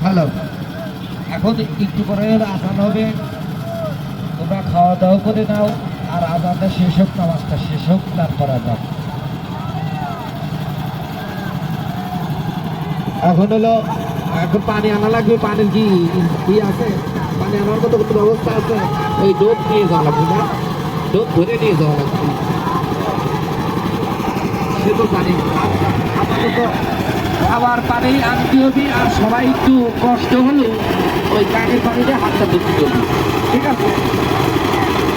Hello, এখন একটু পরে আজান হবে, তোমরা খাওয়া দাওয়া করে নাও। আর আজানটা শেষ হোক, নামাজটা শেষ হোক, তারপর আজান। এখন হলো, এখন পানি আনা লাগবে। পানির কি আছে? পানি আনার মতো কোনো ব্যবস্থা আছে? ওই ডোব নিয়ে যাওয়া লাগবে না? ডোব ধরে নিয়ে যাওয়া লাগবে। সে তো পানি আপাতত খাবার পানি আনতে হবে। আর সবাই একটু কষ্ট হলে ওই কাকের পানিতে হাতটা ধুতে হবে, ঠিক আছে?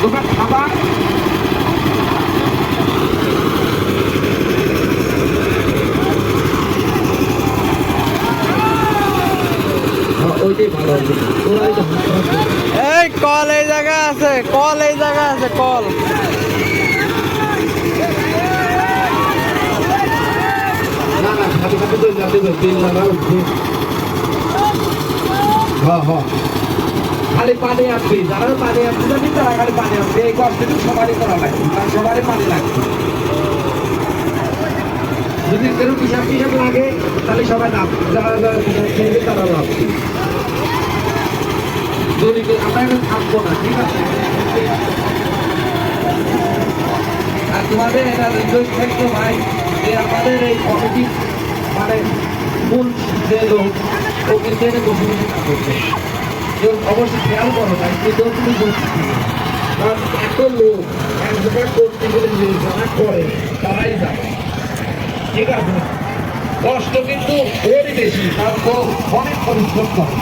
তোমরা খাবার ওইটাই ভালো হবে। এই কল এই জায়গা আছে, কল এই জায়গা আছে, কল। না না, খাতে খাতে তো যাতে তেল লাগা উঠবে। হ্যাঁ হ্যাঁ, খালি পানি আসবে। যারা পানি আসবে জানি তারা খালি পানি আসবে। এই কষ্টটুকু সবারই করা লাগবে, কারণ সবারই পানি লাগবে। যদি কেউ পিসাব পিসাব লাগে তাহলে সবাই নাম, যারা যারা পিসাব খেলবে তারা নামবে। আমরা এখন থাকবো না, ঠিক আছে? আর তোমাদের এটা রিকোয়েস্ট থাকতো ভাই, যে আমাদের এই কমিটি মানে মূল যে লোক, ও কিন্তু এনে বসে বসে কাজ করছে। কেউ অবশ্যই খেয়াল করো না, কিন্তু তুমি বলছি, কারণ এত লোক এক জায়গায় করতে গেলে যারা করে তারাই যাবে, ঠিক আছে? কষ্ট কিন্তু ওরই বেশি, কারণ ও অনেক পরিশ্রম করে।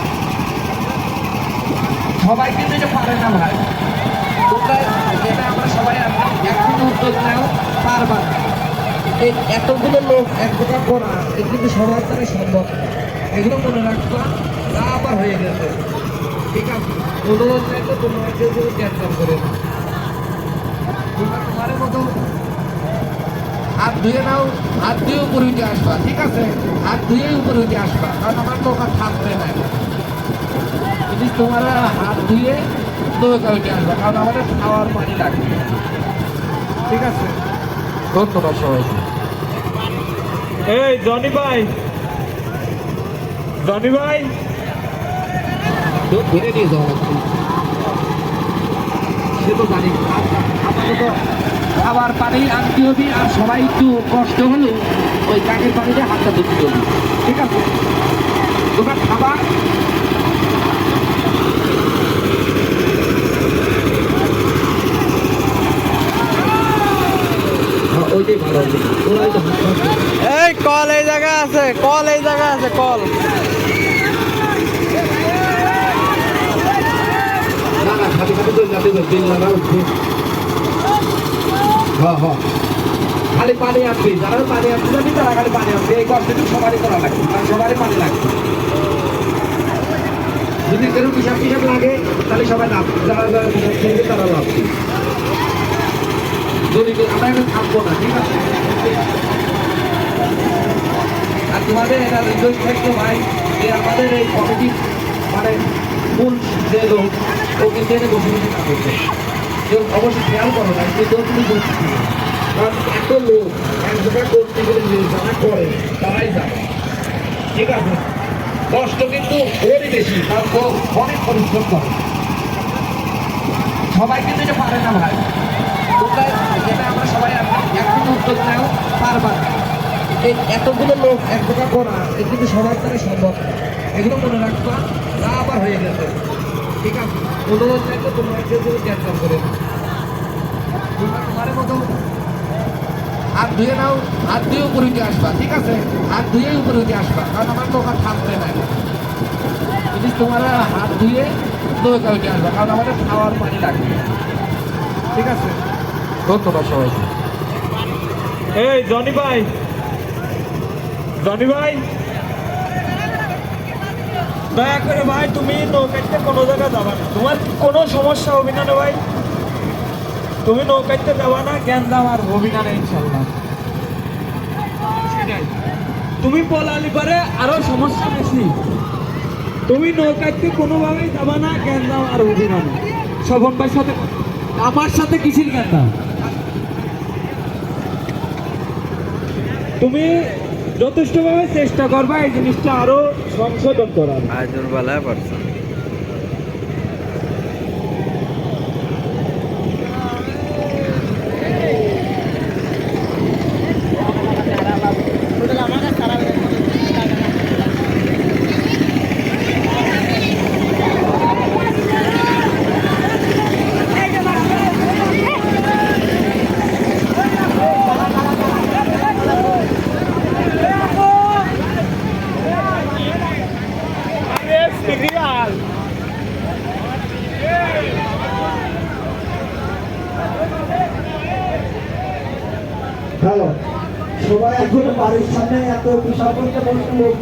সবাই কিন্তু এটা পারে না ভাই। তোমরা যেটা আমরা সবাই এখন উদ্যোগ নেও, পারবা না। এই এতগুলো লোক এক জায়গা করা, এটা কিন্তু সবার দ্বারা সম্ভব না। এগুলো মনে রাখবা, তা আবার হয়ে গেছে, ঠিক আছে? অনুরোধ চাইলে তোমরা কেউ কেউ ক্যান্সেল করে না। তোমরা তোমার মতো হাত ধুয়ে নাও, হাত ধুয়ে উপরে উঠে আসবা, ঠিক আছে? হাত ধুয়ে উপরে উঠে আসবা, কারণ আমার লোক আর থাকবে না। যদি তোমরা হাত ধুয়ে নৌকা উঠে আসবা, কারণ আমাদের খাওয়ার পানি লাগবে, ঠিক আছে? ধন্যবাদ সবাইকে। এই জনি ভাই, জনি ভাই, ধরে নিয়ে যাওয়া লাগবে। সে তো জানি আপাতত খাবার পানি আনতে হবে। আর সবাই একটু কষ্ট হলে ওই কাকের পানিতে হাতটা ধুতে হবে, ঠিক আছে? তোমরা খাবার ওইটাই ভালো হবে। ওরাই তো এই কল এই জায়গা আছে, কল এই জায়গা আছে, কল। না না, খাতে খাতে তো যাতে তেল লাগা উঠবে। হ্যাঁ হ্যাঁ, খালি পানি আসবে। যারা পানি আসবে জানি তারা খালি পানি আসবে। এই কষ্টটুকু সবারই করা লাগবে, কারণ সবারই পানি লাগবে। যদি কেউ পিসাব পিসাব লাগে তাহলে সবাই নাম, যারা যারা পিসাব খেলবে তারা নামবে। যদি আমরা এখন থাকবো না, ঠিক আছে? আর তোমাদের এটা রিকোয়েস্ট থাকতো ভাই, যে আমাদের এই কমিটি মানে মূল যে লোক, ও কিন্তু এনে বসে বসে কাজ করছে। কেউ অবশ্যই খেয়াল করো না, কিন্তু তুমি বলছি, কারণ এত লোক এক জায়গায় করতে গেলে যারা করে তারাই যাবে, ঠিক আছে? কষ্ট কিন্তু ওরই বেশি, কারণ ও অনেক পরিশ্রম করে। সবাই কিন্তু এটা পারে না ভাই। তোমরা যেটা আমরা সবাই এখন উদ্যোগ নেও, পারবা না। এই এতগুলো লোক এক জায়গা করা, এটা কিন্তু সবার দ্বারা সম্ভব না। এগুলো মনে রাখবা, তা আবার হয়ে গেছে, ঠিক আছে? অনুরোধ চাইলে তোমরা কেউ কেউ ক্যান্সেল করে না। তোমরা তোমার মতো হাত ধুয়ে নাও, হাত ধুয়ে উপরে উঠে আসবা, ঠিক আছে? হাত ধুয়ে উপরে উঠে আসবা, কারণ আমার লোক আর থাকবে না। যদি তোমরা হাত ধুয়ে নৌকা উঠে আসবা, কারণ আমাদের খাওয়ার পানি লাগবে, ঠিক আছে? ধন্যবাদ সবাইকে। এই জনি ভাই, জনি ভাই, দয়া করে ভাই তুমি নৌকাইতে কোনো জায়গায় যাবা না। তোমার কোনো সমস্যা হবে না রে ভাই, তুমি নৌকাইতে যাবা না, জ্ঞান দাম আর হবি না ইনশাল্লাহ। সেটাই, তুমি পলালি পারে আরো সমস্যা বেশি। তুমি নৌকাইতে কোনোভাবেই যাবা না, জ্ঞান দাম আর হবি না। শোভন ভাইয়ের সাথে, আমার সাথে কিসির জ্ঞান দাম? তুমি যথেষ্টভাবে চেষ্টা করবা এই জিনিসটা আরো সংশোধন করার। আজ দুর্বলায় পড়ছে। হ্যালো, সবাই এখন বাড়ির সামনে এত বিশাল করতে বসে লোক